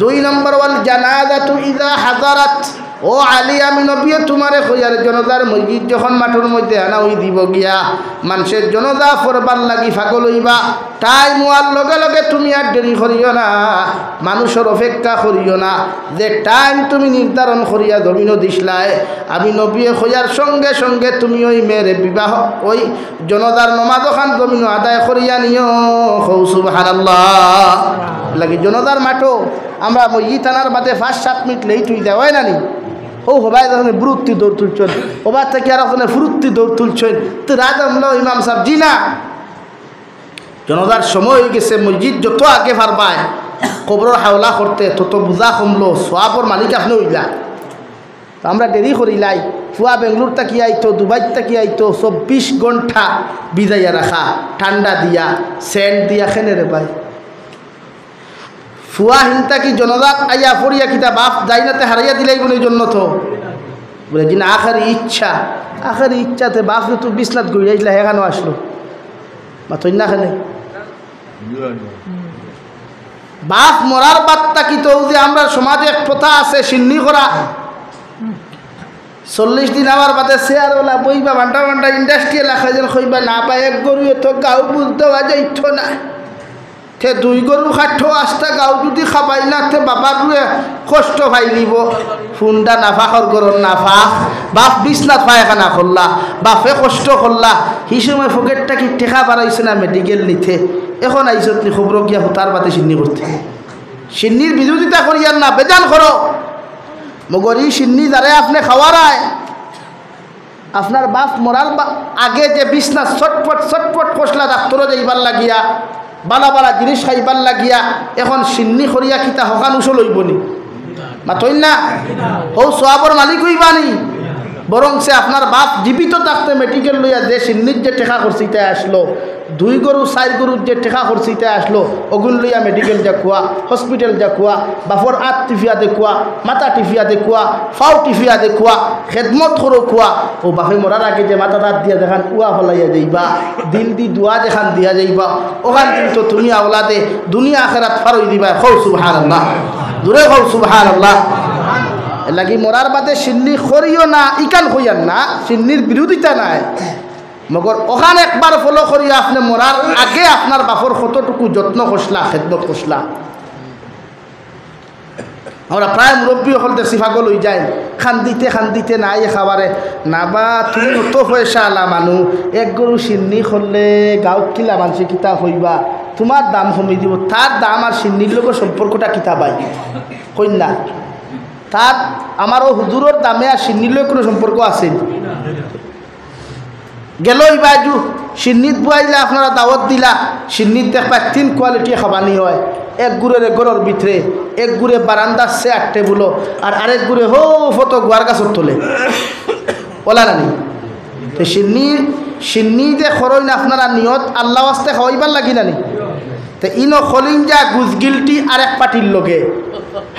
দুই নম্বর ওয়াল জানাজাতু ইযা হাযারাত, ও আলী আমি নবী তোমারে কইয়ার জনতার মসজিদ যখন মাঠের মধ্যে আনা হই দিব গিয়া মানুষের জনতা পড়বার লাগি ফাগল হইবা, টাইম হওয়ার লগে লগে তুমি আর দেরি করিও না, মানুষের অপেক্ষা করিও না। যে টাইম তুমি নির্ধারণ করিয়া জমিনও দিসলাই, আমি নবী কইয়ার সঙ্গে সঙ্গে তুমি ওই মেয়ের বিবাহ ওই জনতার নমাজ খান জমিনও আদায় করিয়া নিও। হৌ সুবহানাল্লাহ। লাগি জনতার মাঠও আমরা মসজিদ আনার বাদে 5-7 মিনিট লেট হয়ে যায়, হয় না নি? ও হবাই যখন বুরুত্তি দৌড় তুলছেন, ওবার থেকে আর ওখানে ফুরুত্তি দৌড় তুলছেন, তো রাত আমলো ইমাম সাহেব জি না, জনতার সময় হয়ে গেছে, মসজিদ যত আগে পারবায় কবরের হাওলা করতে তত বোঝা কমলো, সোয়াবর মালিক আপনি হইলা। আমরা দেরি করিলাই, ফুয়া বেঙ্গলোর তাকি আইতো, দুবাই তাকি আইতো, 24 ঘন্টা বিদাইয়া রাখা, ঠান্ডা দিয়া সেন্ট দিয়া খেনে রে ভাই। ফুয়া হিনতা কি জনজাত আইয়া পড়িয়া কিতা বাপ যাইনাতে হারাইয়া দিলাই বলে জন্য তো বলে যিনি আখারি ইচ্ছাতে বাপ তো বিছনাত ঘুরিয়াইছিল এখানেও আসলো বা তৈ না খেলে বাপ মরার বার্তা কি তো যে আমরা সমাজে এক প্রথা আছে সিন্নি করা, 40 দিন আমার বাদে চেয়ারওয়ালা বইবা ঘন্টা ঘন্টা ইন্ডাস্ট্রিয়াল রাখা যেন খইবা না পায়, এক গরু এত গাও বুঝতে যাইত না, তে 2 গরু খাঠো আস্তা গাও যদি খাবাই না তে বাবার রুয়ে কষ্ট ভাই নিব, ফুন্ডা নাফাখর গরম নাফাক, বাপ বিছনাথ পায়খানা করলা, বাপে কষ্ট করলা, সেই সময় ফকেটটা কি টেকা বাড়াইছে না মেডিকেল নিতে, এখন আইসত নি খবর গিয়া হুতার বাতে সিন্নি করতে, সিন্নির বিরোধিতা করিয়ার না, বেজান করো মগরি সিন্নি যারে আপনি খাওয়ারায়, আপনার বাপ মরার আগে যে বিছনা ছটফট কষলা ডাক্তর যাইবার লাগিয়া বালা বালা জিনিস খাইবার লাগিয়া এখন সিন্নি করিয়া কিতা হকান উসল হইবনি মাতই না, হৌ সোয়াবর মালিক হইবানি, বরং সে আপনার বাপ জীবিত থাকতে মেডিকেল লইয়া যে সিন্নির যে টেকা করছিতে আসলো, 2 গরু 4 গরুর যে টেকা করছিতে আসলো, ওগুন লইয়া মেডিকেল যা কুয়া, হসপিটাল যা কুয়া, বাপর আত টিফিয়া দেখুয়া, মাথা টিফিয়া দেখুয়া, ফাও টিফিয়া দেখুয়া, খেদমত করো কুয়া, ও বাপে মরার আগে যে মাথা দাঁত দিয়া দেখান কুয়া ফলাইয়া যাইবা, দিল দি দোয়া দেখান দিয়া যাইবা, ওখান কিন্তু তুমি আওলাদে দুনিয়া আখেরাত ফারই দিবা। হৌ সুবহানাল্লাহ, দূরে হৌ সুবহানাল্লাহ। লাগি মরার বাদে সিন্নি করিও না ইকান হইয়ার না, সিন্নির বিরোধিতা নাই, মগর ওখান একবার ফলো করিয়া আপনি মরার আগে আপনার বাপর কতটুকু যত্ন করছলা, খেদমত করছলা। আমরা প্রায় মুরব্বী হল দেখছি পাগল হয়ে যায়, খান্দিতে নাই খাবারে না, বা তুমি অত পয়সা আলা মানুষ, 1 গরু সিন্নি করলে গাঁৱত কিলা মানুষ কিতা হইবা, তোমার দাম কমি দিব, তার দাম আর সিন্নির লোক সম্পর্কটা কিতা পাই কন্যা, তার আমার ও হুজুরের দামে আর সিন্নির লোক কোনো সম্পর্ক আছে গেল বাজু সিন্নিত বুয়াইলে আপনারা দাওয়াত দিলা, সিন্নিত দেখবা 3 কোয়ালিটি খাবানি হয়, 1 গুড়ের ঘরের ভিতরে, 1 গুড়ে বারান্দার চেয়ার টেবুলো, আর আরেক গুড়ে হো ফটো গোয়ার গাছর তোলে ওলা নানি। তো সিন্নি যে খরই না আপনারা নিয়ত আল্লাহ আস্তে খাওয়াইবার লাগি নানি, তো ইনো খলিন যা গুজগিলটি আর এক পাটির লগে,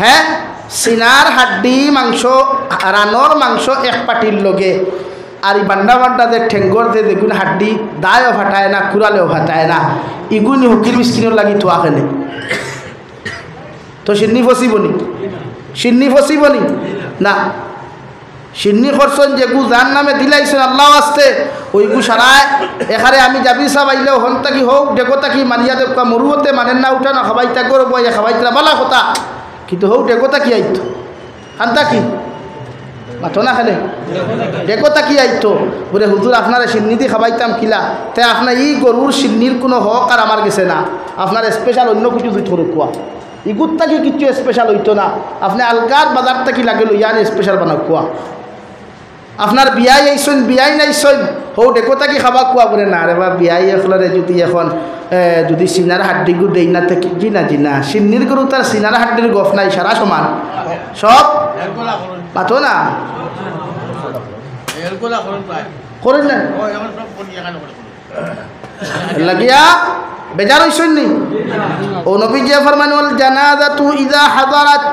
হ্যাঁ সিনার হাড্ডি মাংস রানর মাংস 1 পাটির লগে, আর এই বান্ডা যে ঠেঙ্গর যে দেখুন হাড্ডি দায়ও ফাটায় না, কুড়ালেও ফাটায় না, ইগুনি হকির মিসকিনের লাগি থোয়া খেলে, তো সিন্নি ফসিবনি না, সিন্নি খরচন যেগু যার নামে দিলাইছেন আল্লাহ আসতে, ওইগু সারায় এখানে আমি যাবি সাহ আইলেও হন তাকি হোক ডেকো তাকি মানিয়া দেবকা মরুহতে মানেন না উঠা না খাবাইতা গরো বইয়া খাবাইতা বালা কথা, কিন্তু হোক ডেকো তাকি আইতো খান্তা কি মাথো না খেলে ডেকো তাকি আইতো বলে হুজুর আপনারা সিন্নি দিয়ে খাবাইতাম কিলা, তাই আপনার এই গরুর সিন্নির কোনো হক আর আমার গেছে না, আপনার স্পেশাল অন্য কিছু দুই থরু কোয়া, ইগুর তাকি কিছু স্পেশাল হইতো না, আপনি আলগার বাজার তাকি লাগে লইয়া স্পেশাল বানা কোয়া, আপনার বিয়াই আইসন বিয়াই নাইসন হৌ ডেকো তাকি খাবা কোয়া বলে না রে বা বিয়াই এখলরে যদি এখন যদি সিনার হাড্ডি গু দেই না থাকি জিনা সিন্নির গরু তার সিনার হাড্ডির গফ নাই, সারা সমান সব পাতো না করেন না লাগিয়া বেজার হইসন নি। ও নবী যে ফরমান ওয়াল জানাজাতু ইযা হাযারাত,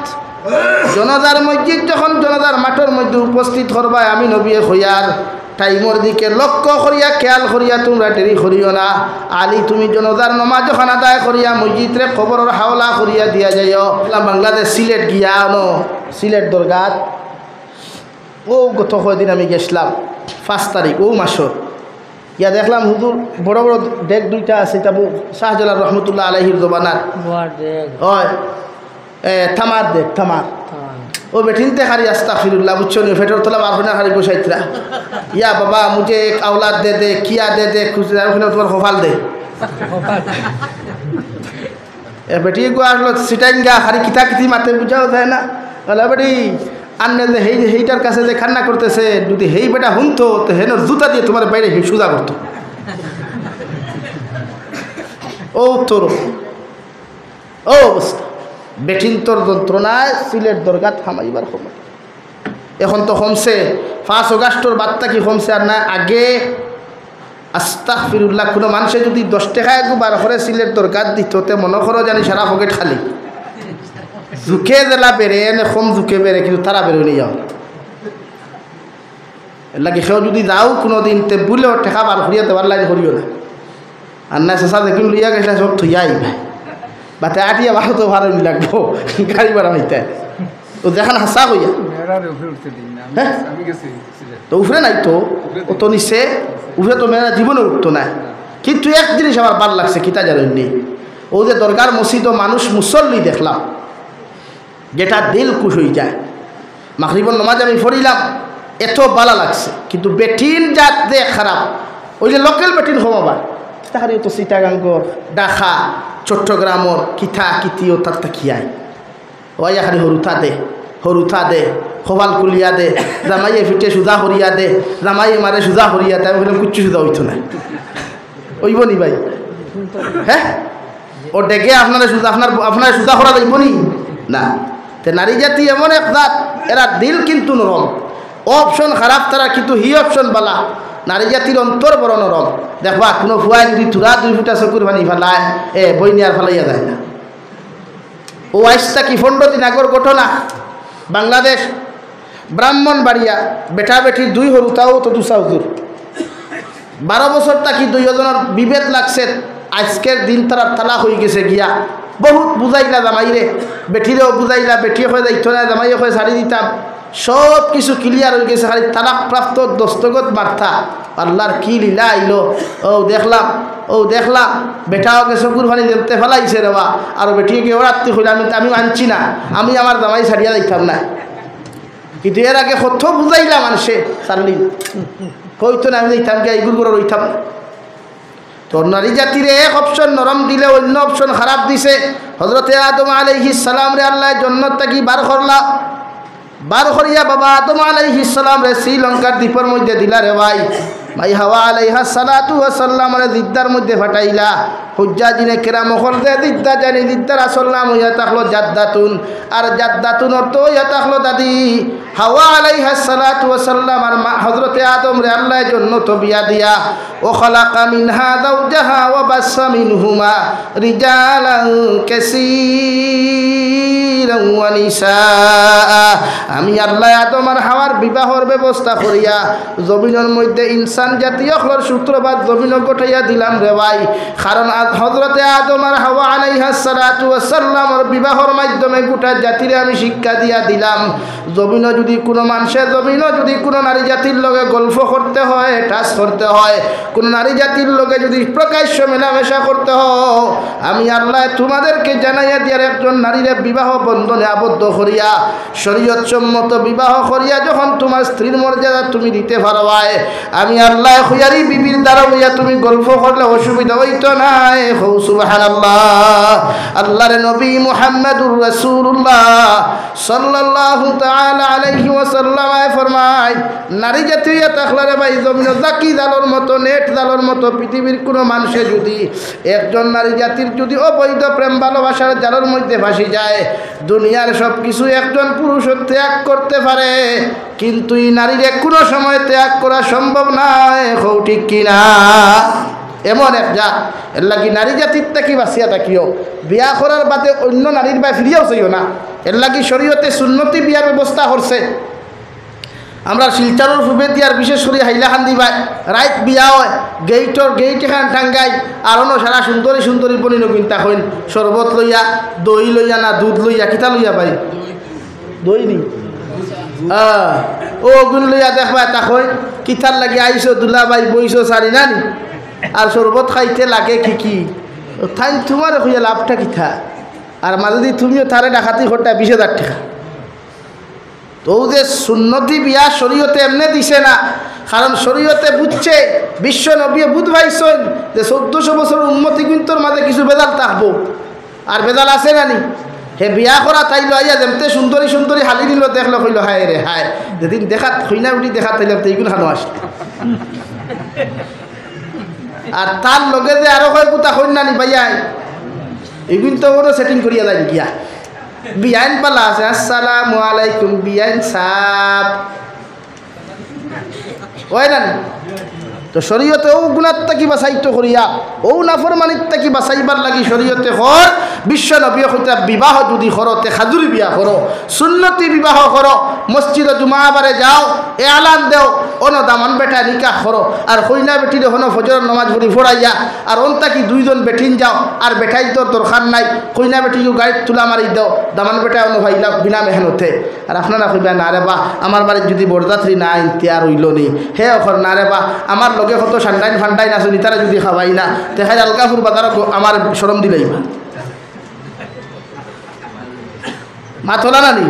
জনাজার মসজিদ যখন জনাজার মাঠের মধ্যে উপস্থিত করবায় আমি নবী হইয়ার টাইমর দিকে লক্ষ্য করিয়া খেয়াল করিয়া তোমরা দেরি করিও না। আলি তুমি জনজার নমাজ যখন আদায় করিয়া মসজিদরে খবরের হাওলা করিয়া দিয়া যাইও। বাংলাদেশ সিলেট গিয়া সিলেট দরগাত গত কয়দিন আমি গেছিলাম 5 তারিখ মাসর ইয়া দেখলাম হুজুর বড় বড় ডেক দুইটা আছে তাবু শাহজালাল রহমতুল্লাহ আলাইহির জবানার হয় থামার ডেক থামার বেঠিনতে খারি আস্তাগফিরুল্লাহ বুঝছো নি ফেটর তোলা বারখানা খারি বসাইতরা ইয়া বাবা মুঝে এক औलाद दे दे किया दे दे खुश ওখানে তোমার খোফাল দে বেটি গো আসলো সিটাইঙ্গা খারি কিতা কিতি মাতে বুঝাও যায় না বলে বেটি আন্নে যে হেইটার কাছে যে খান্না করতেছে যদি হেই বেটা হুনতো তো হেন জুতা দিয়ে তোমার বাইরে সুজা করতো তোর অবস্থা বেঠিন তোর যন্ত্রণায় সিলেট দরগা থামাইবার সময় এখন তো কমছে 5 আগস্টর বার্তা কি কমছে আর না আগে আস্তাগফিরুল্লাহ কোনো মানুষে যদি 10 টাকা একবার করে সিলেট দরগাত দিত তে মনে করো জানি সারা পকেট খালি ঝুঁকে জেলা বেড়ে এনে কম ঝুঁকে বেড়ে কিন্তু তারা বেরো নিয়ে যাও এর লাগে সেও যদি যাও কোনো দিন তে বুলেও টেকা বার করিয়া দেওয়ার লাইন করিও না আর না চেষ্টা দেখুন লইয়া গেছে সব থইয়া আইবে বাতে আটিয়া বারো তো ভালো লাগবো গাড়ি ভাড়া হইতে তো দেখান হাসা কইয়া হ্যাঁ তো উফরে নাই তো ও তো নিচে উফরে তো মেয়েরা জীবনে উঠতো না কিন্তু এক জিনিস আমার ভাল লাগছে কিতা জানেননি ও যে দরগার মসজিদ ও মানুষ মুসল্লি দেখলাম যেটা দিল খুশ হয়ে যায় মাগরিবের নামাজ আমি পড়িলাম এত ভালো লাগছে কিন্তু বেটিন জাত দে খারাপ ওই যে লোকাল বেটিন হমাবার তাহারি তো চিটাগাঙ্গর ডাকা চট্টগ্রামর কিথা কিতিও তার তাকিয়ায় ওই খালি হরুথা দে খোবাল কুলিয়া দে জামাইয়ে ফিটে সুজা হরিয়া দে জামাইয়ে মারে সুজা হরিয়া দে আমি বললাম কিচ্ছু সুজা হইতো না ওইব নি ভাই হ্যাঁ ও ডেকে আপনারা সুজা করা যাইব নি না তে নারী জাতি এমন এক জাত এরা দিল কিন্তু নরম অপশন খারাপ তারা কিন্তু হি অপশন বালা নারী জাতির অন্তর বড় নরম দেখবা কোনো ফুয়াই যদি তুরা 2 ফুটা চকুর পানি ফেলায় বইনি আর ফেলাইয়া যায় না ও আইসটা কি 15 দিন আগর ঘটনা বাংলাদেশ ব্রাহ্মণবাড়িয়া বেটা বেটির 2 হরুতাও তো দুসা হুজুর 12 বছর তাকি 2 জনের বিভেদ লাগছে আজকের দিন তারা তালাক হয়ে গেছে গিয়া বহুত বুঝাইলা জামাইরে বেটিরেও বুঝাইলা বেটিয়ে হয়ে যাইতো না জামাইয়ে হয়ে ছাড়ি দিতাম সব কিছু ক্লিয়ার হয়ে গেছে খালি তালাক প্রাপ্ত দস্তগত মার্থা আল্লাহর কি লীলা আইলো ও দেখলাম বেটাও গেছে কুরবানি দেখতে ফেলাইছে রে বা আর বেটিকে ওরাত্তি হইলে আমি আনছি না আমি আমার জামাই ছাড়িয়া যাইতাম না কিন্তু এর আগে কত বুঝাইলাম মানুষে ছাড়লি কইতো না আমি যাইতাম কে এইগুলো করে রইতাম তো নারী জাতির এক অপশন নরম দিলে অন্য অপশন খারাপ দিছে হযরতে আদম আলাইহিস সালাম রে আল্লাহ জান্নাত থেকে বার করিয়া বাবা আদম আলাইহিস সালাম রে শ্রীলঙ্কার দ্বীপের মধ্যে দিলা রে ভাই হাওয়া আলাইহাস সালাতু ওয়া সাল্লাম রে জিদ্দার মধ্যে ফাটাইলা হুজ্জাজিনে কেরাম হল দে জিদ্দা জানি জিদ্দার আসল নাম হইয়া থাকলো জাদ্দাতুন আর জাদ্দাতুন অর্থ হইয়া থাকলো দাদি হাওয়া আলাইহাস সালাতু ওয়া সাল্লাম আর হযরতে আদম রে আল্লাহ জান্নাত বিয়া দিয়া ও খালাকা মিনহা যাওজাহা ওয়া বাসসা মিনহুমা রিজালান কাসীরান ওয়া নিসা আমি আল্লাহ আদম আর হাওয়ার বিবাহর ব্যবস্থা করিয়া জমিনের মধ্যে ইনসান জাতীয় হলর সূত্রপাত জমিন গঠাইয়া দিলাম রে ভাই কারণ হযরতে আদম আর হাওয়া আলাইহাস সালাতু ওয়াস সালামের বিবাহর মাধ্যমে গোটা জাতিরে আমি শিক্ষা দিয়া দিলাম জমিন যদি কোনো মানুষের জমিন যদি কোনো নারী জাতির লগে গল্প করতে হয় টাচ করতে হয় কোনো নারী জাতির লগে যদি প্রকাশ্য মেলামেশা করতে হয় আমি আল্লাহ তোমাদেরকে জানাইয়া দিয়ার একজন নারীরে বিবাহ বন্ধনে আবদ্ধ করিয়া শরীয়ত সম্মত বিবাহ করিয়া যখন তোমার স্ত্রীর মর্যাদা তুমি দিতে পারবাই আমি আল্লাহ খুয়ারি বিবির দ্বারা হইয়া তুমি গল্প করলে অসুবিধা হইতো না সুবহানাল্লাহ আল্লাহর নবী মুহাম্মদুর রাসূলুল্লাহ সাল্লাল্লাহু তাআলা আলাইহি ওয়াসাল্লাম ফরমায় নারী জাতীয় তাখলারে ভাই জমিন জাকি জালর মতো নেট জালর মতো পৃথিবীর কোনো মানুষে যদি একজন নারী জাতির যদি অবৈধ প্রেম ভালোবাসার জালর মধ্যে ভাসি যায় দুনিয়ার সব কিছু একজন পুরুষ ত্যাগ করতে পারে কিন্তু এই নারীরে কোনো সময় ত্যাগ করা সম্ভব নয় ঠিক কিনা এমন এক যা এর লাগি নারী জাতির থেকে বাঁচিয়া থাকিও বিয়া করার বাদে অন্য নারীর বা ফিরিয়াও চাইও না এর লাগি শরীয়তে সুন্নতি বিয়ার ব্যবস্থা করছে আমরা শিলচারের ফুবে দিয়ার বিশেষ করে হাইলাকান্দি বাই রাইত বিয়া হয় গেইট এখান টাঙ্গাই আর অন্য সারা সুন্দরী সুন্দরী বলি নবীনতা হইন শরবত লইয়া দই লইয়া না দুধ লইয়া কিতা লইয়া ভাই দই নি ও গুণ লইয়া দেখবা তাকই কিতার লাগে আইসো দুলা ভাই বইসো সারি নানি আর শরবত খাইতে লাগে কি তাই তোমার হইয়া লাভটা কিথা আর মাঝে দিয়ে তুমিও তারে ডাকাতি ঘরটা 20,000 টাকা তো যে সুন্নতি বিয়া শরীয়তে এমনি দিছে না কারণ শরীয়তে বুঝছে বিশ্ব নবী বুধ ভাইছেন যে 1400 বছর উন্মতি কিন্তু মাঝে কিছু বেদাল থাকবো আর বেদাল আছে নানি হে বিয়া করা তাই লইয়া যেমতে সুন্দরী সুন্দরী হালি নিল দেখলো কইল হায় রে হায় যেদিন দেখাত হইনা উঠি দেখাত তাইলাম তো এইগুলো হানো আসে আর তার লগে যে আরো কয় কুতা হইন নানি ভাইয়াই এগুলো তো ওরা সেটিং করিয়া যায় গিয়া বিয়াইন পালা আছে আসসালামু আলাইকুম বিয়াইন সাপ হয় না তো শরীয়তে ও গুণাত থাকি বাছাইতো করিয়া ও নাফরমানিত থাকি বাছাইবার লাগি শরীয়তে হর বিশ্ব নবী হইতা বিবাহ যদি করতে খাজুরি বিয়া করো সুন্নতি বিবাহ করো মসজিদে জুমাবারে যাও এলান দেও অনো দামান বেটা নিকাহ করো আর হইনা বেটির হনো ফজরের নামাজ পড়ি ফড়াইয়া আর অন্তাকি দুইজন বেঠিন যাও আর বেটাই তোর দরকার নাই হইনা বেটিকে গাড়ির তুলা মারি দাও দামান বেটা অনো ভাইলা বিনা মেহনতে আর আপনারা কইবা না রে বা আমার বাড়ির যদি বরযাত্রী না আনতে আর হইল নি হে অখর না রে বা আমার লগে কত সান্ডাইন ফান্ডাইন আছে নি তারা যদি খাওয়াই না দেখাই আলকাপুর বাজার আমার শরম দিলেই মাথলা নানি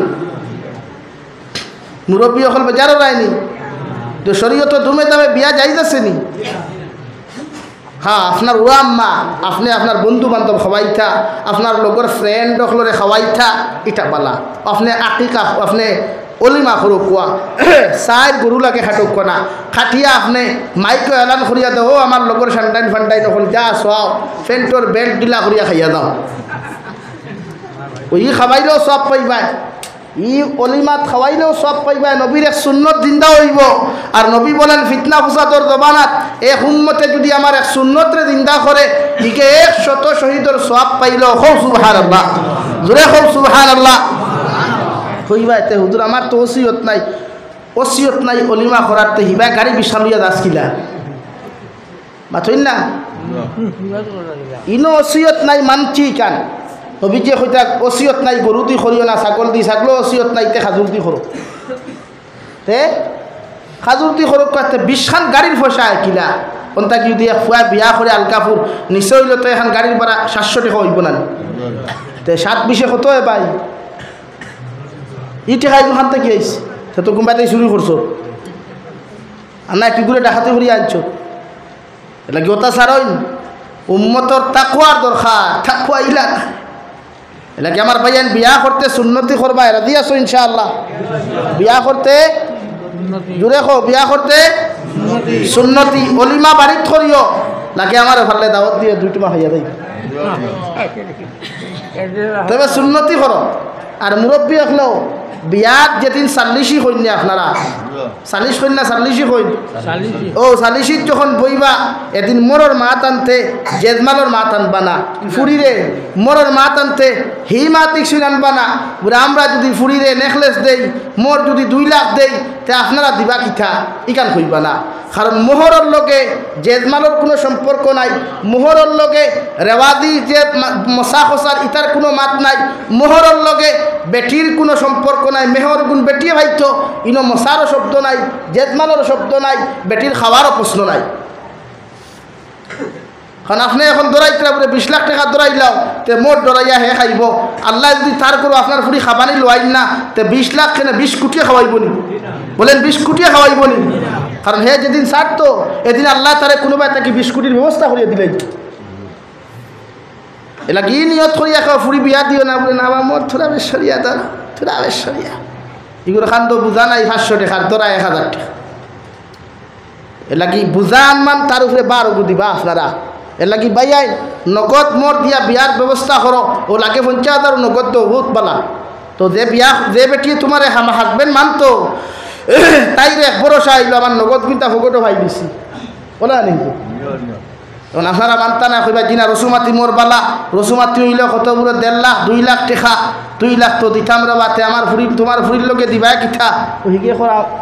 মুরব্বী অকল বেজারও রায়নি তো শরীয়ত দুমে দামে বিয়া যাইতেছে নি হ্যাঁ আপনার ও আম্মা আপনি আপনার বন্ধু বান্ধব খাওয়াইথা আপনার লগর ফ্রেন্ড অকলরে খাওয়াইথা এটা পালা আপনি আকিকা আপনি অলিমা করুক কোয়া চার গরু লাগে খাটুক না খাটিয়া আপনি মাইকে এলান করিয়া দাও আমার লগর সান্ডাইন ফান্ডাইন অকল যা চাও ফেন্টর বেল্ট ডিলা করিয়া খাইয়া দাও ই খাওয়াইলেও সব পাইবা ই অলিমাত খাওয়াইলেও সব পাইবা নবীর এক সুন্নত জিন্দা হইব আর নবী বলেন ফিতনা ফুসাদর জবানাত এক উম্মতে যদি আমার এক সুন্নতরে জিন্দা করে ইকে 100 শহীদর সব পাইলেও হও সুবহানাল্লাহ জোরে হও সুবহানাল্লাহ হইবা এতে হুজুর আমার তো ওসিয়ত নাই অলিমা করাতে হিবা গাড়ি বিশাল লইয়া দাস কিলা মাথইন না ইনো ওসিয়ত নাই মানছি কান নবীজি কইতা ওসিয়ত নাই গরু দি করিও না ছাগল দি ছাগল ওসিয়ত নাই তে খাজুর দি করো তে খাজুর দি করো কাতে 20 খান গাড়ির পয়সা কিলা কোনটা কি দিয়া ফুয়া বিয়া করে আলকাপুর নিশ্চয় হইল তো এখন গাড়ির ভাড়া 700 টাকা হইব না তে 7-20 কত হয় ভাই ই টাকা এখান থেকে আইস সে তো কোনবাতে শুরু করছো আর না কি করে ডাকাতি করিয়া আনছো এটা কি অত্যাচার হইন উম্মতর তাকওয়ার দরকার তাকওয়া ইলা না এটা কি আমার ভাইয়ান বিয়া করতে সুন্নতি করবা এরা দিয়াছো ইনশাআল্লাহ বিয়া করতে জুড়ে খো বিয়া করতে সুন্নতি অলিমা বাড়িত করিও লাগে আমার ভালে দাওয়াত দিয়ে 2 টুমা খাইয়া দেই তবে সুন্নতি করো আর মুরব্বী হলেও বিয়াত যেদিন 40 হইন না আপনারা 40 হইন না 40 হইন ও 40 যখন বইবা এদিন মোরর মাত আনতে জেজমালর মাত আনবা না ফুরিরে মোরর মাত আনতে হি মাতিক শুন আনবা না আমরা যদি ফুরিরে নেকলেস দেই মোর যদি 2 লাখ দেই তে আপনারা দিবা কিথা ইকান কইবা না কারণ মোহরের লগে জেজমালর কোনো সম্পর্ক নাই মোহরের লগে রেওয়াদি যে মশা খসার ইতার কোনো মাত নাই মোহরের লগে বেটির কোনো সম্পর্ক নাই মেহর গুণ বেটিয়ে ভাইতো ইনো মশারও শব্দ নাই জেজমালেরও শব্দ নাই বেটির খাওয়ারও প্রশ্ন নাই কারণ আপনি এখন দৌড়াইতে বলে 20 লাখ টাকা দৌড়াইলাও তে মোট দৌড়াইয়া হে খাইব আল্লাহ যদি তার করো আপনার ফুরি খাবানি লোয়াইন না তে 20 লাখ কেন 20 কোটি খাওয়াইব নি বলেন 20 কোটি খাওয়াইব নি কারণ হে যেদিন ছাড়তো এদিন আল্লাহ তারে কোনোবাই তাকে 20 কোটির ব্যবস্থা করিয়া দিলেন এলা কি নিয়ত করিয়া খাও ফুরি বিয়া দিও না বলে না আমার মোট থোড়া বেশ সরিয়া ধর থোড়া বেশ সরিয়া এগুলো খান তো বুঝা নাই 500 টাকার ধরা 1000 টাকা এলা কি বুঝা আনমান তার উপরে 12 দিবা আপনারা এর লাগি ভাইয়াই নগদ মোর দিয়া বিয়ার ব্যবস্থা করো ও লাগে 50,000 নগদ তো বহুত বালা তো যে বিয়া যে বেটি তোমার হাসবেন্ড মানতো তাই রে ভরসা আইলো আমার নগদ কিনতা ফগটো ভাই দিছি বলা নেই এখন আপনারা মানতা না কইবা জিনা রসুমাতি মোর বালা রসুমাতি হইলে কত বড় 1.5 লাখ 2 লাখ টাকা 2 লাখ তো দিতাম রে বাতে আমার ফুরি তোমার ফুরির লোকে দিবা কিথা ওইকে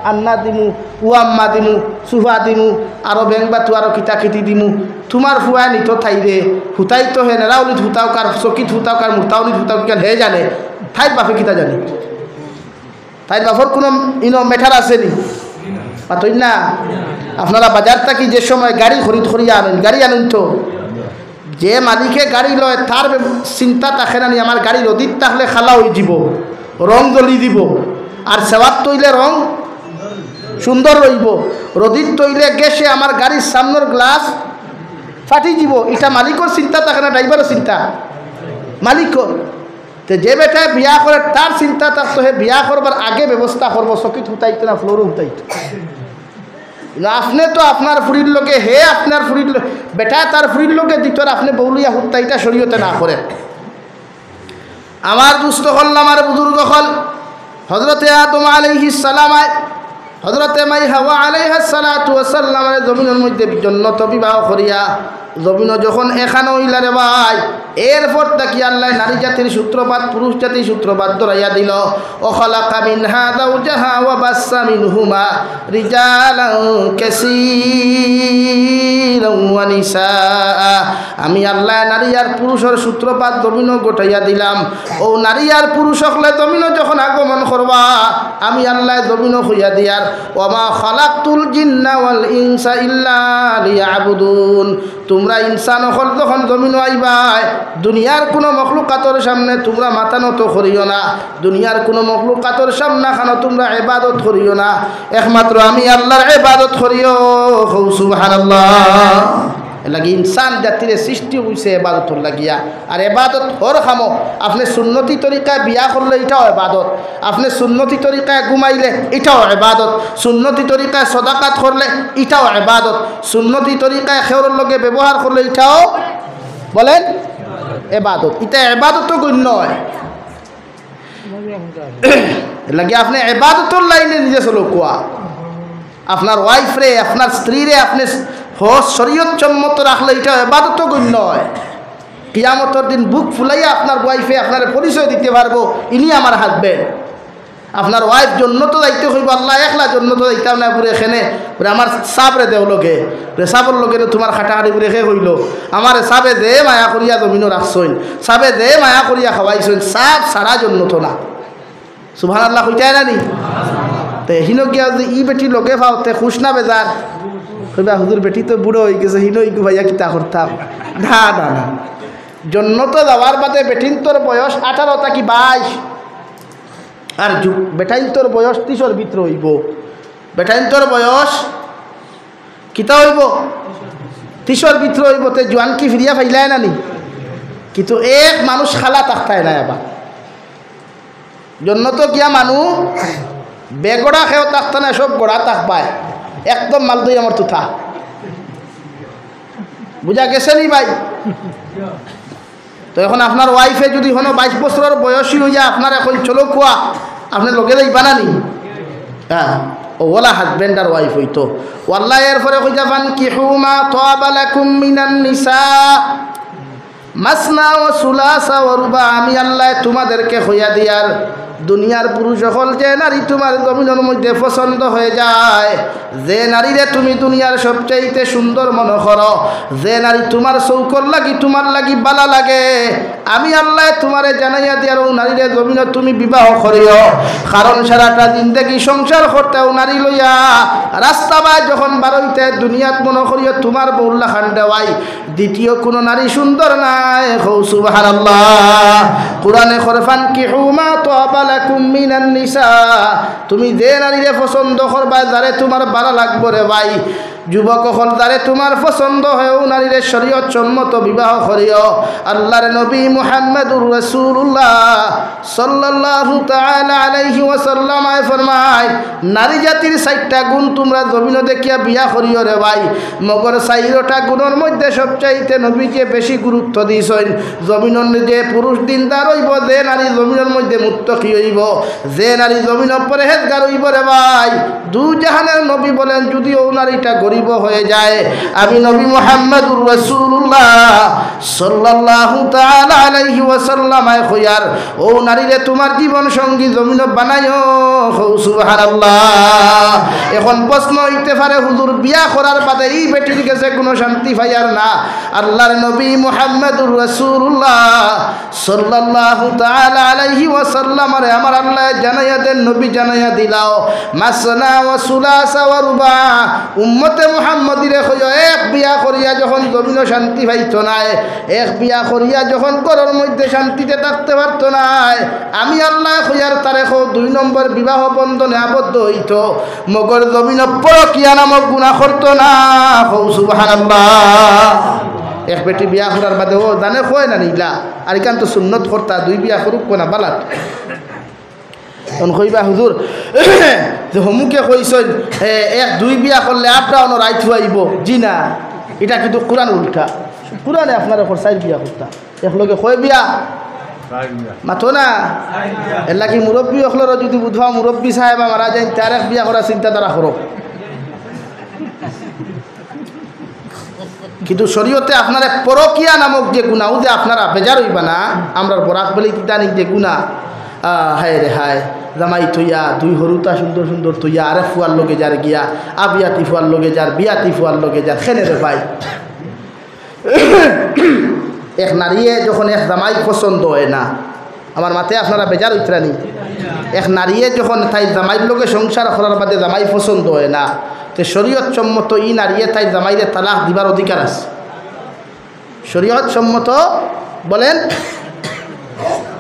আন্না দিমু উয়াম্মা দিমু সুফা দিমু আরো ব্যাংবা তু আরো কিতা কিতি দিমু তোমার ফুয়া নিত থাই রে হুতাই তো হে নেরাউলি হুতাও কার চকিত হুতাও কার মুতাউলি হুতাও কেন হে জানে থাই বাপে কিতা জানে তাই বাপর কোনো ম্যাটার আছে নি পাতই না আপনারা বাজার থেকে যে সময় গাড়ি খরিদ করিয়া আনেন গাড়ি আনেন তো যে মালিকে গাড়ি লয় তার চিন্তা থাকে না নি আমার গাড়ি রদিত থাকলে খালা হয়ে যাব রং জ্বলি দিব আর সেবাত তৈলে রং সুন্দর রইব রদিত তৈলে গেছে আমার গাড়ির সামনের গ্লাস ফাটি যাব এটা মালিকর চিন্তা থাকে না ড্রাইভারের চিন্তা মালিকর তো যে বেটায় বিয়া করে তার চিন্তা থাকতো হে বিয়া করবার আগে ব্যবস্থা করবো চকিত হুতাইতো না ফ্লোরও হুতাইতো আপনি তো আপনার ফুরির লোকে হে আপনার ফুরির বেটায় তার ফুরির লোকে দিত আপনি বৌলিয়া হুত্তাইটা শরীয়তে না করে আমার দুস্থ হল আমার বুজুর্গ হল হজরতে আদম আলাইহিস সালাম হজরতে মাই হাওয়া আলাইহিস সালাতু ওয়াস সালামের জমিনের মধ্যে জন্নত বিবাহ করিয়া জমিন যখন এখানে হইলারে ভাই এরপর তাকি আল্লাহ নারী জাতির সূত্রপাত পুরুষ জাতির সূত্রপাত ধরাইয়া দিল ও খালাকা মিনহা যাওজাহা ওয়া বাসসা মিনহুমা রিজালান কাসীরান ওয়া নিসা আমি আল্লাহ নারী আর পুরুষের সূত্রপাত জমিন গোটাইয়া দিলাম ও নারী আর পুরুষ হলে জমিন যখন আগমন করবা আমি আল্লাহ জমিন হইয়া দিয়ার ওয়া মা খালাকতুল জিন্না ওয়াল ইনসা ইল্লা লিয়াবুদুন তোমরা ইনসান হল যখন জমিন আইবাই দুনিয়ার কোনো মখলুকাতর সামনে তোমরা মাথা নত করিও না দুনিয়ার কোনো মখলুকাতর সামনে খানো তোমরা ইবাদত করিও না একমাত্র আমি আল্লাহর ইবাদত করিও সুবহানাল্লাহ লাগি ইনসান জাতির সৃষ্টি হইছে ইবাদতর লাগিয়া আর ইবাদত হর খামো আপনি সুন্নতি তরিকায় বিয়া করলে এটাও ইবাদত আপনি সুন্নতি তরিকায় ঘুমাইলে এটাও ইবাদত সুন্নতি তরিকায় সদাকাত করলে এটাও ইবাদত সুন্নতি তরিকায় খেওরের লগে ব্যবহার করলে এটাও বলেন ইবাদত এটা ইবাদত গণ্য হয় লাগি আপনি ইবাদতর লাইনে নিজে চলো কোয়া আপনার ওয়াইফ রে আপনার স্ত্রী রে আপনি শরীয়ত সম্মত রাখলে এটা ইবাদত গণ্য হয় কিয়ামতের দিন বুক ফুলাইয়া আপনার ওয়াইফে আপনার পরিচয় দিতে পারবো ইনি আমার হাজবেন্ড আপনার ওয়াইফ জন্য তো যাইতে হইব আল্লাহ একলা জন্য তো যাইতাম না পুরে এখানে আমার সাবরে দেও লোকে সাবর লোকে তোমার খাটাখাটি পুরে খে হইল আমার সাবে দে মায়া করিয়া জমিনও রাখছইন সাবে দে মায়া করিয়া খাওয়াইছইন সাব সারা জন্য তো না সুবহানাল্লাহ কইতাই না নি তো হিনো গিয়া যে ই বেটি লোকে পাওতে খুশ না বেজার কইবা হুজুর বেটি তো বুড়ো হয়ে গেছে হিনো ইগু ভাইয়া কিতা করতাম না না না জন্য তো যাওয়ার বাদে বেটিন তোর বয়স 18 থাকি 22 আর বেটাইন তোর বয়স 30-এর ভিতরে হইব বেটাইন তোর বয়স কিতা হইব 30-এর ভিতরে হইব তে জোয়ান কি ফিরিয়া ফাইলাই না নি কিন্তু এক মানুষ খালা থাকতায় না আবার জন্য তো কিয়া মানুষ বেগড়া খেয়েও থাকতে না সব গড়া থাকবায় একদম মালদই আমার তুথা বুঝা গেছে নি ভাই তো এখন আপনার ওয়াইফে যদি কোনো 22 বছরের বয়সী হইয়া আপনার এখন চলো কোয়া আপনি লোকে যাইবা না নি হ্যাঁ ওলা হাজবেন্ড আর ওয়াইফ হইতো ওয়াল্লাহ এরপরে কই যাবান কি হুমা তাবা লাকুম মিনান নিসা মাসনা ওয়া সুলাসা ওয়া রুবা আমি আল্লাহ তোমাদেরকে হইয়া দিয়ার দুনিয়ার পুরুষ সকল যে নারী তোমার জমিনের মধ্যে পছন্দ হয়ে যায় যে নারীরে তুমি দুনিয়ার সবচাইতে সুন্দর মনে করো যে নারী তোমার চৌকর লাগি তোমার লাগি বালা লাগে আমি আল্লাহ তোমারে জানাইয়া দিয়ার ও নারীরে জমিনে তুমি বিবাহ করিও কারণ সারাটা জিন্দেগি সংসার করতেও নারী লইয়া রাস্তা বাই যখন বারইতে দুনিয়াত মনে করিও তোমার বউল্লা খান দেওয়াই দ্বিতীয় কোনো নারী সুন্দর নাই সুবহানাল্লাহ কোরআনে খরফান কি হুমা তাবা লাকুম মিনান নিসা তুমি যে নারীরে পছন্দ করবা যারে তোমার ভালো লাগবে রে ভাই যুবক হল যারে তোমার পছন্দ হয়েও নারীরে শরীয়ত সম্মত বিবাহ করিও আল্লাহর নবী মুহাম্মদুর রাসূলুল্লাহ সাল্লাল্লাহু তাআলা আলাইহি ওয়াসাল্লাম ফরমায় নারী জাতির 4টা গুণ তোমরা জমিনে দেখিয়া বিয়া করিও রে ভাই মগর 4টা গুণের মধ্যে সবচাইতে নবীকে বেশি গুরুত্ব দিয়েছেন জমিনের যে পুরুষ দিনদার হইব যে নারী জমিনের মধ্যে মুত্তাকি হইব যে নারী জমিনের পরেহেজগার হইব রে ভাই দু জাহানের নবী বলেন যদি ও নারীটা গরিব হয়ে যায়। আমি নবী মুহাম্মদুর রাসূলুল্লাহ সাল্লাল্লাহু তাআলা আলাইহি ওয়াসাল্লাম কইয়ার ও নারীরে তোমার জীবন সঙ্গী জমিন বানায়ো। সুবহানাল্লাহ। এখন প্রশ্ন হইতে পারে হুজুর বিয়া করার বাদে এই বেটির কাছে কোনো শান্তি পাইয়ার না? আল্লাহর নবী মুহাম্মদুর রাসূলুল্লাহ সাল্লাল্লাহু তাআলা আলাইহি ওয়াসাল্লাম রে আমার আল্লাহ জানাইয়া দেন, নবী জানাইয়া দিলাও মাসনা ওয়া সুলাসা ওয়া রুবা। উম্মতে মুহাম্মদিরে কইও এক বিয়া করিয়া যখন জমিন শান্তি পাইতো না, এক বিয়া করিয়া যখন ঘরের মধ্যে শান্তিতে থাকতে পারতো না, আমি আল্লাহ কইয়ার তারে কো 2 নম্বর বিবাহ বন্ধনে আবদ্ধ হইতো, মগর জমিন পরকিয়া নামক গুনাহ করতো না। সুবহানাল্লাহ। এক বেটি বিয়া করার বাদে ও জানে কয় না নিলা আর এখান তো সুন্নত করতা 2 বিয়া করুক না বালাত তখন কইবা হুজুর যে হমুকে কইছেন 1-2 বিয়া করলে 8টা অন রাইত হইব। জি না, এটা কিন্তু কোরআন উল্টা। কোরআনে আপনার এখন 4 বিয়া করতা, একলগে কয় বিয়া মাথো না। এর লাগি মুরব্বী হলের যদি বুধবা মুরব্বী সাহেব মারা যায় তার এক বিয়া করার চিন্তাধারা করো। কিন্তু শরীয়তে আপনারা পরকিয়া নামক যে গুনাহ যে আপনারা বেজার হইবা না, আমরা বরাক বলি তিতানি যে গুনাহ, হায় রে হায় জামাই থইয়া 2 হরুতা সুন্দর সুন্দর থইয়া আরে ফুয়ার লগে যার গিয়া আবিয়াতি ফুয়ার লগে যার বিয়াতি ফুয়ার লগে যার খেনে রে ভাই। এক নারীয়ে যখন এক জামাই পছন্দ হয় না, আমার মাথায় আপনারা বেজার উত্তরানি, এক নারীয়ে যখন তাই জামাইয়ের লগে সংসার করার বাদে জামাই পছন্দ হয় না, তো শরীয়ত সম্মত ই নারীয়ে তাই জামাইরে তালাক দিবার অধিকার আছে। শরীয়ত সম্মত বলেন।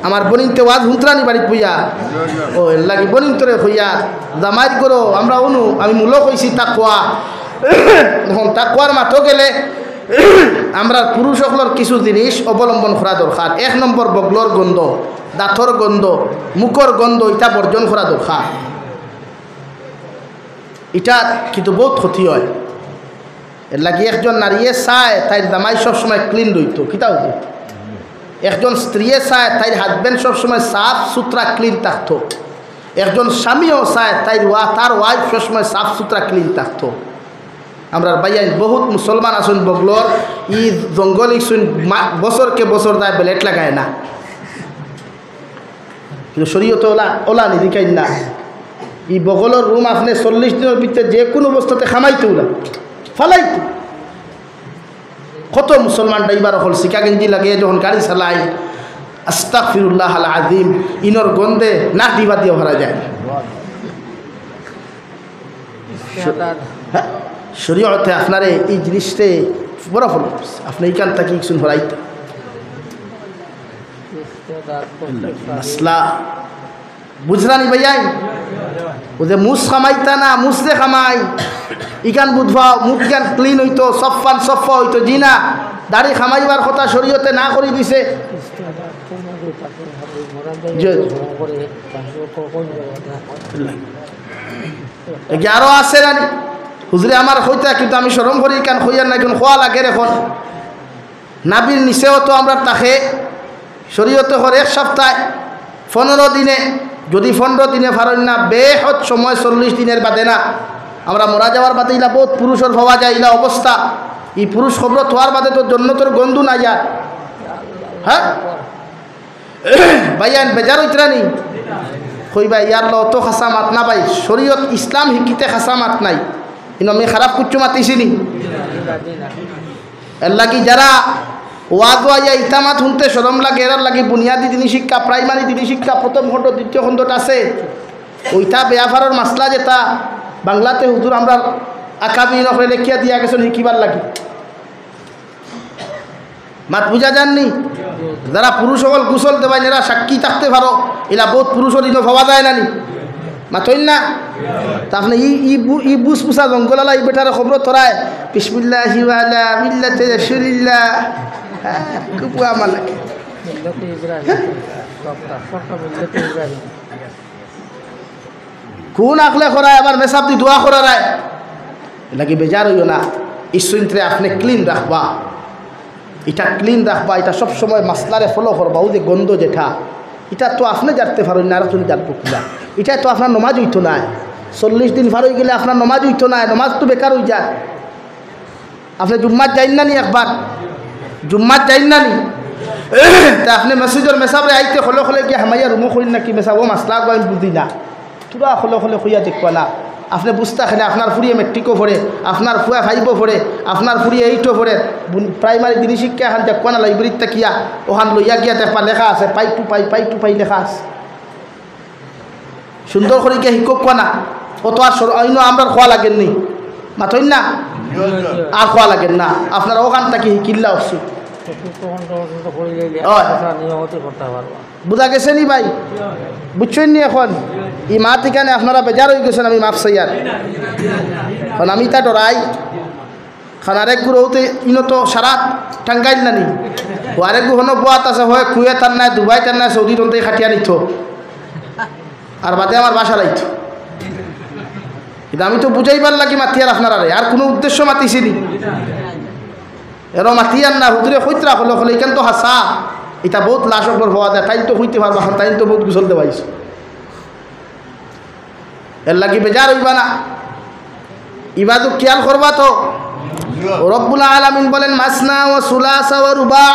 আমার বনিনতে ওয়াজ হুঁতরানি বাড়িত বইয়া ও এর লাগি বনিন্তরে হইয়া জামাইর করো আমরা অনু আমি মূল কইছি তাকওয়া। এখন তাকওয়ার মাথো গেলে আমরা পুরুষ সকলের কিছু জিনিস অবলম্বন করা দরকার। 1 নম্বর বগলর গন্ধ, দাঁতর গন্ধ, মুখর গন্ধ এটা বর্জন করা দরকার। এটা কিন্তু বহুত ক্ষতি হয়। এর লাগি একজন নারীয়ে চায় তাই জামাই সবসময় ক্লিন রইতো, কিতা হতো। একজন স্ত্রীয়ে চায় তাই হাজবেন্ড সবসময় সাফ সুতরা ক্লিন থাকতো। একজন স্বামীও চায় তার ওয়াইফ সবসময় সাফ সুতরা ক্লিন থাকতো। আমরা বাইয়াই বহুত মুসলমান আসুন বগলর ই জঙ্গলি শুন বছরকে বছর তাই বেলেট লাগায় না, কিন্তু শরীয়তে ওলা নিদিকাই না। ই বগলর রুম আপনি 40 দিনের ভিতরে যে কোনো অবস্থাতে খামাইতে ওলা ফালাইতো। কত মুসলমান ড্রাইভার হল শিকা গেঞ্জি লাগিয়ে যখন গাড়ি চালায় আস্তাগফিরুল্লাহ আল আযীম ইনর গন্ধে না দিবা দিয়ে ভরা যায়। শরীয়তে আপনারে এই জিনিসটা বড় ফল আপনি এইখান থেকে শুন ভরাইতে মাসলা বুঝরানি ভাইয়াই ওদের মুস খামাইতা না মুসরে খামাই ইখান বুধবা মুখ ইখান ক্লিন হইতো সফান সফা হইতো। জি না, দাড়ি খামাইবার কথা শরীয়তে না করে দিছে। আরো আছে না হুজুরে আমার হইতা, কিন্তু আমি শরম করি কান হইয়ার না, এখন খোয়া লাগে। এখন নাবির নিচেও তো আমরা তাকে শরীয়তে হর 1 সপ্তাহ 15 দিনে, যদি 15 দিনে ফারেন না বেহদ সময় 40 দিনের বাদে না আমরা মরা যাওয়ার বাদে ইলা বহুত পুরুষের হওয়া যায়। ইলা অবস্থা এই পুরুষ খবর হওয়ার বাদে তো জন্নতর গন্ধু না যায়। হ্যাঁ ভাইয়ান বেজার হইতরানি কইবা ইয়ার লো তো খাসা মাত না ভাই। শরীয়ত ইসলাম শিকিতে খাসা মাত নাই, কিন্তু আমি খারাপ কুচ্ছু মাতিছিনি। এর লাগি যারা ওয়াজ ওয়াইয়া ইতামাত শুনতে শরম লাগে, এরার লাগি বুনিয়াদী দিনী শিক্ষা, প্রাইমারি দিনী শিক্ষা 1ম খণ্ড 2য় খণ্ডত আছে। ওইটা বেয়াফারের মাসলা যেটা বাংলাতে হুজুর আমরা আকাবি নকলে লেখিয়া দিয়া গেছেন শিকিবার লাগি। মাত বুঝা যাননি? যারা পুরুষ সকল গুসল দেবাই এরা সাক্ষী থাকতে পারো, এরা বহুত পুরুষের ইনো ভাবা যায় না নি মাথইন না। তা আপনি ই বুস পুসা জঙ্গলালা ই বেটার খবর থরায় বিসমিল্লাহি ওয়া আলা মিল্লাতি রাসূলিল্লাহ খুব আমার লাগে। কোন আকলে করায় আবার মেসাব দি দোয়া করায় লাগি বেজার হইও না। ইসুইন্ত্রে আপনি ক্লিন রাখবা, এটা ক্লিন রাখবা, এটা সবসময় মাসলারে ফলো করবা। ও যে গন্ধ যেটা এটা তো আপনি জানতে পারেন না, আর তুমি জানবো কিনা। এটা তো আপনার নমাজ হইতো না, 40 দিন ফার হয়ে গেলে আপনার নমাজ হইতো না, নমাজ তো বেকার হয়ে যায়। আপনি জুম্মাত যাইন না নি একবার জুম্মাত যাইন না নি তা আপনি মেসেজর মেসাবরে আইতে হলে হলে গিয়ে হামাইয়া রুমো করেন নাকি মেসাব ও মাসলা আমি বুঝি না তোরা হলে হলে হইয়া দেখবা না আপনি বুঝতে খেলে আপনার ফুরিয়ে মেট্রিকও পড়ে আপনার ফুয়া ফাইভও পড়ে আপনার ফুরিয়ে এইটও পড়ে প্রাইমারি জিনিস শিক্ষা এখন দেখবা না লাইব্রেরিত থাকিয়া ওখান লইয়া গিয়া দেখবা লেখা আছে পাই টু পাই লেখা আছে সুন্দর করে গিয়ে শিকক না কত আর অন্য আমরা খোয়া লাগেন নি মাথইন না আর খোয়া লাগেন না আপনার ওখান থেকে শিকিল্লা উচিত বুঝা গেছে নি ভাই বুঝছেন নি এখন ই মা ঠিকানে আপনারা বেজার হয়ে গেছেন আমি মাফ চাই আর এখন আমি তা ডরাই খান আরেক গুরোতে ইনো তো সারা টাঙ্গাইল নানি ও আরেক গুহনো বোয়াত আছে হয় কুয়ে তার নাই দুবাই তার নাই সৌদি তন্তে খাটিয়া নিত আর বাদে আমার বাসা লাইত কিন্তু আমি তো বুঝাই পারলাম কি মাতি আর আপনারা আর কোনো উদ্দেশ্য মাতিছি নি এর মাতিয়ার না হুদুরে হইতরা হলো হলে এখান তো হাসা এটা বহুত লাশ অপর হওয়া যায় তাই তো হইতে পারবা তাই তো বহুত গুছলতে পাইছ এর লাগি বেজার হইবা না ইবা তো খেয়াল করবা তো রব্বুল আলামিন বলেন মাসনা ও সুলাসা ও রুবা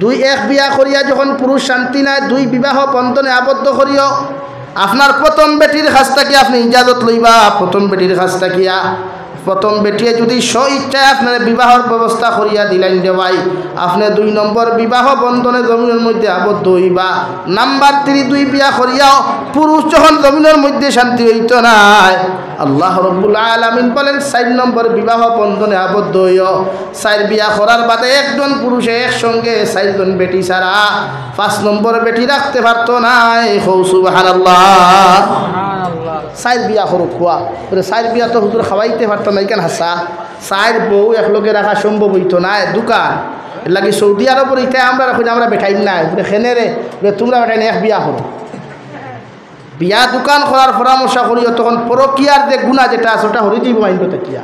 দুই এক বিয়া করিয়া যখন পুরুষ শান্তি নাই দুই বিবাহ বন্ধনে আবদ্ধ করিও আপনার প্রথম বেটির কাছ থেকে আপনি ইজাজত লইবা প্রথম বেটির কাছ থাকিয়া প্রথম বেটিয়ে যদি স্ব ইচ্ছায় আপনার বিবাহর ব্যবস্থা করিয়া দিলেন যে ভাই আপনি 2 নম্বর বিবাহ বন্ধনে জমিনের মধ্যে আবদ্ধ হইবা নাম্বার 3 দুই বিয়া করিয়াও পুরুষ যখন জমিনের মধ্যে শান্তি হইত নাই আল্লাহ রব্বুল আলামিন বলেন 4 নম্বর বিবাহ বন্ধনে আবদ্ধ হইও 4 বিয়া করার বাদে একজন পুরুষে একসঙ্গে 4 জন বেটি ছাড়া 5 নম্বর বেটি রাখতে পারত নাই সুবহানাল্লাহ 4 বিয়া করো খোয়া 4 বিয়া তো হুজুর খাওয়াইতে পারত না কেন হাসা 4 বউ একলগে রাখা সম্ভব হইতো না দোকান এর লাগে সৌদি আরবের ইটা আমরা রাখি আমরা বেঠাই নাই খেনে রে তোমরা বেঠাই না এক বিয়া করো বিয়া দোকান করার পরামর্শ করিও তখন পরকিয়ার যে গুণা যেটা আছে ওটা হরে দিব মাইন্ড থাকিয়া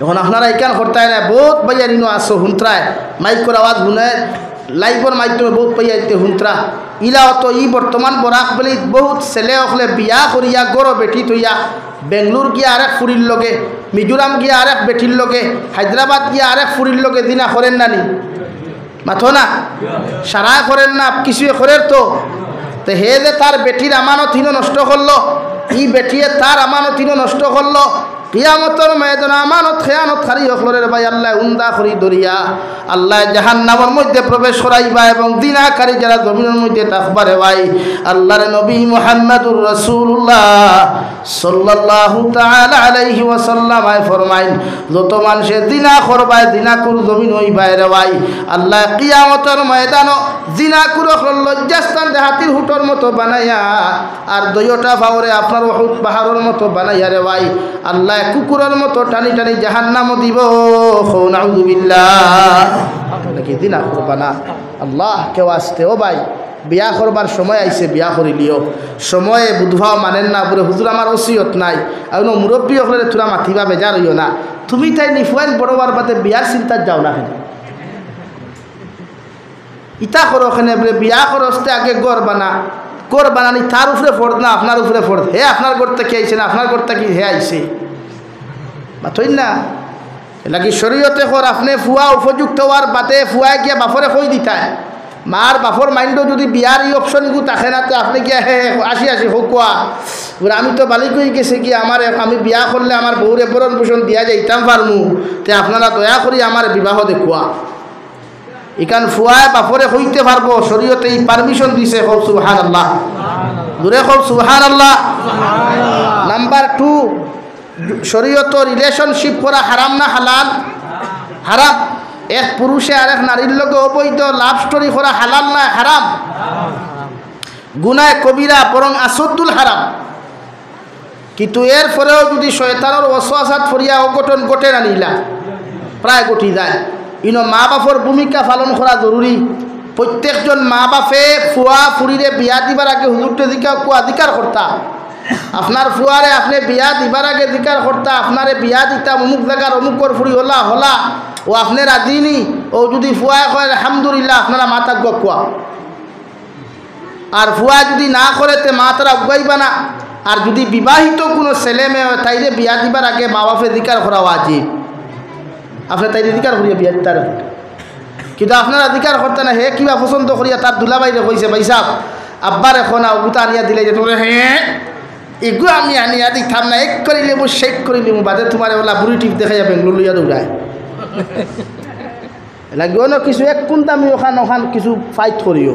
তখন আপনারা এইখান করতায় না বহুত বাইয়ারিনো আসো হুন্ত্রায় মাইকর আওয়াজ শুনে লাইভর মাধ্যমে বহুত পাইয়াইতে হুন্ত্রা ইলা অত ই বর্তমান বরাক বলি বহুত ছেলে হলে বিয়া করিয়া গড় বেটি থইয়া বেঙ্গলোর গিয়া আরেক ফুরির লগে মিজোরাম গিয়া আরেক বেটির লগে হায়দ্রাবাদ গিয়া আরেক ফুরির লগে দিনা করেন না নি মাথো না সারা করেন না কিছুই করেন তো হে যে তার বেটির আমানতহীন নষ্ট করলো ই বেটিয়ে তার আমানতহীন নষ্ট করলো কিয়ামতের ময়দানে আমানত খেয়ানত খারি হকলরে ভাই আল্লাহ উন্দা করি দরিয়া আল্লাহ জাহান্নামের মধ্যে প্রবেশ করাইবা এবং দিনাকারী যারা জমিনের মধ্যে থাকবারে ভাই আল্লাহর নবী মুহাম্মদুর রাসূলুল্লাহ সাল্লাল্লাহু তাআলা আলাইহি ওয়াসাল্লাম ফরমাইন যত মানুষে জিনা করবায় জিনাকুর জমিন হইবায় রে ভাই আল্লাহ কিয়ামতের ময়দানে জিনাকুর লজ্জাস্থান হাতির হুটর মতো বানাইয়া আর দয়টা পাওরে আপনার উহুদ পাহাড়ের মতো বানাইয়া রে ভাই আল্লাহ কুকুরের মতো টানি টানি জাহান্নাম দিব নাউযুবিল্লাহ নাকি দিনা করবা না আল্লাহ কেউ আসতে ও ভাই বিয়া করবার সময় আইছে বিয়া করিলিও সময়ে বুধবাও মানেন না বলে হুজুর আমার ওসিয়ত নাই আর মুরব্বী হলে তোরা মাথিবা বেজার হইও না তুমি তাই নিফুয়াইন বড়বার বাদে বিয়ার চিন্তা যাও না কেন ইটা করো ওখানে বলে বিয়া করতে আগে গড় বানানি তার উপরে ফোর্দ না আপনার উপরে ফোর্দ হে আপনার ঘর থেকে আইছে না আপনার ঘর থেকে হে আইছে মাথই না লাগি শরীয়তে কর আপনি ফুয়া উপযুক্ত হওয়ার বাদে ফুয়ায় গিয়া বাফরে কই দিতায় মার বাফর মাইন্ডও যদি বিয়ার এই অপশন এগুলো থাকে না তো আপনি গিয়া হে আসি হোকুয়া আমি তো বালি কই গেছে কি আমার আমি বিয়া করলে আমার বউরে বরণ পোষণ দিয়া যাইতাম পারমু তে আপনারা দয়া করি আমার বিবাহ দেখুয়া এখান ফুয়ায় বাফরে হইতে পারবো শরীয়তে এই পারমিশন দিছে হোক সুবহানাল্লাহ দূরে হোক সুবহানাল্লাহ নাম্বার 2 শরীয়ত রিলেশনশিপ করা হারাম না হালাল হারাম এক পুরুষে আরেক নারীর লগে অবৈধ লাভ স্টোরি করা হালাল না হারাম গুনাহ কবিরা বরং আসদ্দুল হারাম কিন্তু এর পরেও যদি শয়তানের ওয়াসওয়াসাত ফরিয়া অঘটন ঘটে না নিলা প্রায় ঘটি যায় ইনো মা বাপর ভূমিকা পালন করা জরুরি প্রত্যেকজন মা বাপে ফুয়া ফুরিরে বিয়া দিবার আগে হুজুরতে অধিকার করতা আপনার ফুয়ারে আপনি বিয়া দিবার আগে জিকার করতা আপনারে বিয়া দিতাম অমুক জায়গার অমুকর ফুরি হলা ও আপনার আদিনি ও যদি ফুয়ায় কয় আলহামদুলিল্লাহ আপনারা মাতা কোয়া আর ফুয়া যদি না করে তে মা তারা উগাইবা না আর যদি বিবাহিত কোনো ছেলে মেয়ে হয় তাইলে বিয়া দিবার আগে মা বাপে অধিকার করা উচিত। আপনার তাই অধিকার করিয়া বিয়া দিতার, কিন্তু আপনার অধিকার করতে না। হে কিবা পছন্দ করিয়া তার দুলাবাইরে কইছে ভাই সাহ আব্বার এখন ওগুতা আনিয়া দিলে যে তোমরা হ্যাঁ এগুলো আমি আনিয়া দিতাম না, এক করিলে মো শেক করিলে মো বাদে তোমার ওলা বুড়ি টিপ দেখা যাবে বেঙ্গলোর লইয়া দৌড়ায় লাগেও না কিছু এক কোন দামি ওখান ওখান কিছু ফাইট করিও।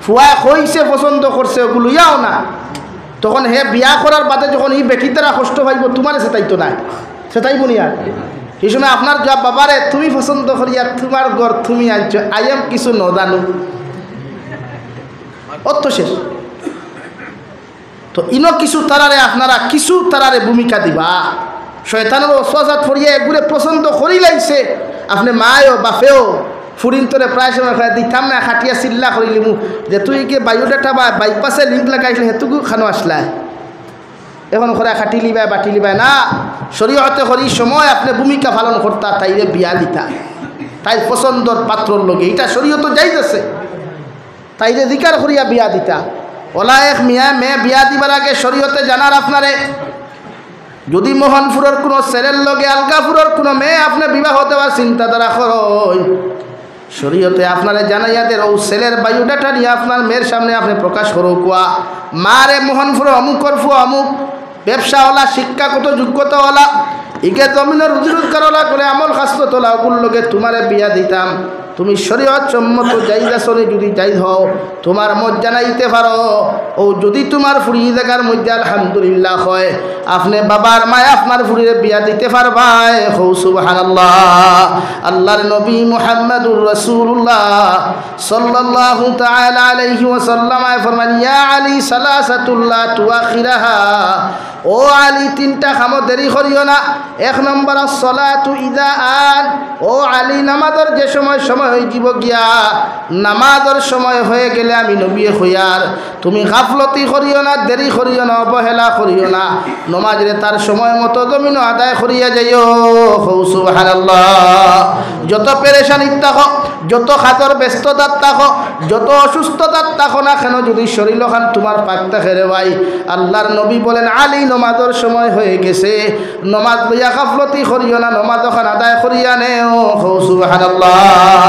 ফুয়া কইছে পছন্দ করছে ওগুলো লইয়াও না, তখন হে বিয়া করার বাদে যখন এই বেটির দ্বারা কষ্ট পাইব তোমার সেটাইতো নাই, সেটাই বলি আর এই সময় আপনার জবাব বাবারে তুমি পছন্দ করিয়া তোমার ঘর তুমি আনছো, আই এম কিছু নজানো অত শেষ। তো ইনো কিছু তারারে আপনারা কিছু তারারে ভূমিকা দিবা। শয়তানের অসহাত ফরিয়া এগুলো পছন্দ করি লাইছে, আপনি মায়ও বাপেও ফুরিন তোরে প্রায় সময় দিতাম না, খাটিয়া চিল্লা করিলিমু যে তুই কি বায়োডাটা বা বাইপাসে লিঙ্ক লাগাইছিলে হেতুকু খানো আসলা, এখন করে খাটি লিবাই বাটি লিবাই না। শরীয়তে করি সময় আপনি ভূমিকা পালন করতা, তাইরে বিয়া দিতা তাই পছন্দর পাত্রর লগে, এটা শরীয়ত যাইতেছে, তাইরে অধিকার করিয়া বিয়া দিতা। ওলা এক মিয়া মেয়ে বিয়া দিবার আগে শরীয়তে জানার আপনারে যদি মোহনপুরের কোনো ছেলের লগে আলগাপুরের কোনো মেয়ে আপনি বিবাহ দেওয়ার চিন্তাধারা করেন, শরীয়তে আপনারে জানাইয়া দেন ও ছেলের বায়োডাটা নিয়ে আপনার মেয়ের সামনে আপনি প্রকাশ করো কুয়া মারে মোহনপুর অমুকর ফু অমুক ব্যবসাওয়ালা শিক্ষাগত যোগ্যতাওয়ালা ইকে জমিনের রুজি রোজগারওয়ালা করে আমল খাস্ত তোলা ওগুলোর লগে তোমারে বিয়া দিতাম। তুমি শরীয়ত সম্মত জায়গাছনে যদি যাই হও তোমার মত জানাইতে পারো, ও যদি তোমার ফুড়ি জায়গার মধ্যে আলহামদুলিল্লাহ হয় আপনি বাবার মায় আপনার ফুড়িরে বিয়া দিতে পারবাই। হৌ সুবহানাল্লাহ। আল্লাহর নবী মুহাম্মদুর রাসূলুল্লাহ সাল্লাল্লাহু তাআলা আলাইহি ওয়াসাল্লাম ফরমান ইয়া আলী সালাসাতুল্লাহ তুআখিরাহা, ও আলী তিনটা কামত দেরি করিও না। এক নম্বর সলাতু ইদা আন, ও আলী নামাজের যে সময় হয়ে যাব গিয়া নামাজের সময় হয়ে গেলে আমি নবী হইয়ার তুমি গাফলতি করিও না, দেরি করিও না, অবহেলা করিও না, নমাজরে তার সময় মতো জমিন আদায় করিয়া যাইও। সুবহানাল্লাহ। যত পেরেশানির থাকো, যত খাতর ব্যস্ততার থাকো, যত অসুস্থতার থাকো না কেন, যদি শরীর খান তোমার পাক থাকে রে ভাই, আল্লাহর নবী বলেন আলী নমাজের সময় হয়ে গেছে, নমাজ লইয়া গাফলতি করিও না, নমাজ ওখান আদায় করিয়া নেও। সুবহানাল্লাহ।